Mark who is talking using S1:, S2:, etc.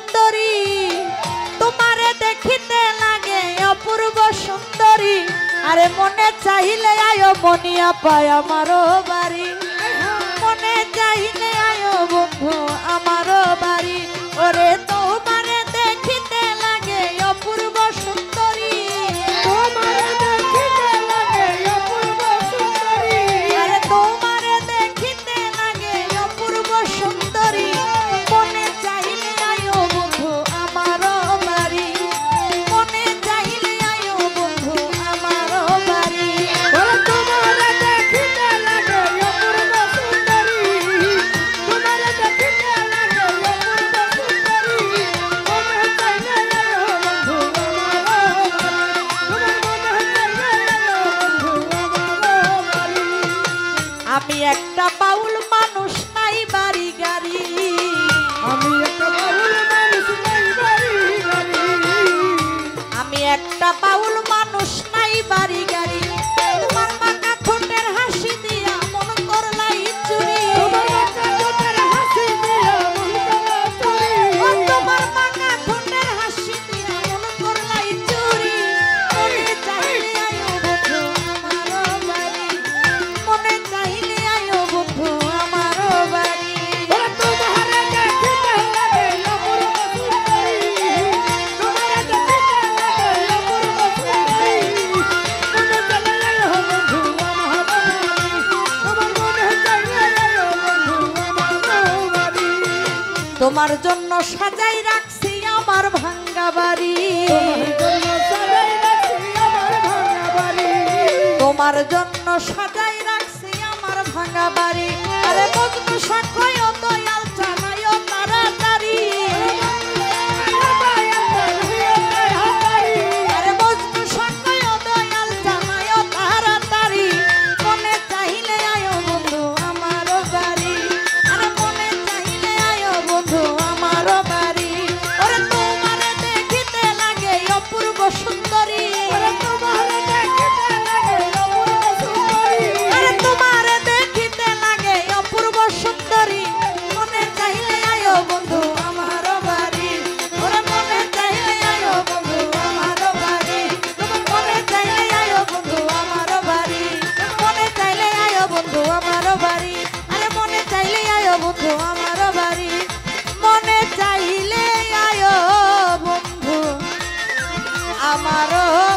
S1: সুন্দরী তোমারে দেখিতে লাগে অপূর্ব সুন্দরী আরে মনে চাইলে আয়ো মনিয়া পায় আমারও বাড়ি মনে চাইলে আয়ো বন্ধু আমারও বাড়ি ওরে তোমারে দেখিতে লাগে অপূর্ব সুন্দরী তোমারে দেখিতে লাগে অপূর্ব সুন্দরী আরে তোমারে দেখিতে লাগে অপূর্ব সুন্দরী মনে চাইলে আয়ো বন্ধু আমারও বাড়ি মনে চাইলে আয়ো বন্ধু আমারও বাড়ি ওরে তোমারে দেখিতে লাগে অপূর্ব সুন্দরী তোমারে দেখিতে লাগে অপূর্ব সুন্দরী মনে চাইলে আয়ো বন্ধু আমারও বাড়ি তোমার মনে চাইলে আয়ো বন্ধু আমারও বাড়ি আমি একটা বাউল মানুষ নাই বাড়ি গাড়ি আমি একটা বাউল মানুষ নাই বাড়ি গাড়ি আমি একটা বাউল মানুষ নাই বাড়ি গাড়ি তোমার বাঁকা ঠোঁটের হাসি দিয়া মন করলাই চুরি তোমার বাঁকা ঠোঁটের হাসি দিয়া মন করলাই চুরি ও তোমার বাঁকা ঠোঁটের হাসি দিয়া মন করলাই চুরি মনে চাইলে আয়ো বন্ধু আমারও বাড়ি মনে চাইলে আয়ো বন্ধু আমারও বাড়ি ওরে তোমারে দেখিতে লাগে অপূর্ব সুন্দরী তোমারে দেখিতে লাগে অপূর্ব সুন্দরী মনে চাইলে আয়ো বন্ধু আমার বাড়ি তোমার মনে চাইলে আয়ো বন্ধু আমার বাড়ি তোমার জন্য সাজাই রাখছি আমার ভাঙ্গা বাড়ি তোমার জন্য সাজাই রাখছি আমার ভাঙ্গা বাড়ি আরে মজনু সাক্ষয় দয়াল জানাইও তাড়াতাড়ি আরে মজনু সাক্ষয় দয়াল জানাইও তাড়াতাড়ি মনে চাইলে আয়ো বন্ধু আমারও বাড়ি আরে মনে চাইলে আয়ো বন্ধু আমারও বাড়ি ওরে তোমারে দেখিতে লাগে অপূর্ব সুন্দরী ওরে তোমারে দেখিতে লাগে অপূর্ব সুন্দরী আরে তোমারে দেখিতে লাগে অপূর্ব সুন্দরী মনে চাইলে আয়ো বন্ধু আমারও বাড়ি ওরে মনে চাইলে আয়ো বন্ধু আমারও বাড়ি মনে চাইলে আয়ো বন্ধু আমারও বাড়ি মনে চাইলে আয়ো বন্ধু আমারও বাড়ি আরে মনে চাইলে আয়ো বন্ধু আমারও বাড়ি মনে চাইলে আয়ো বন্ধু আমারও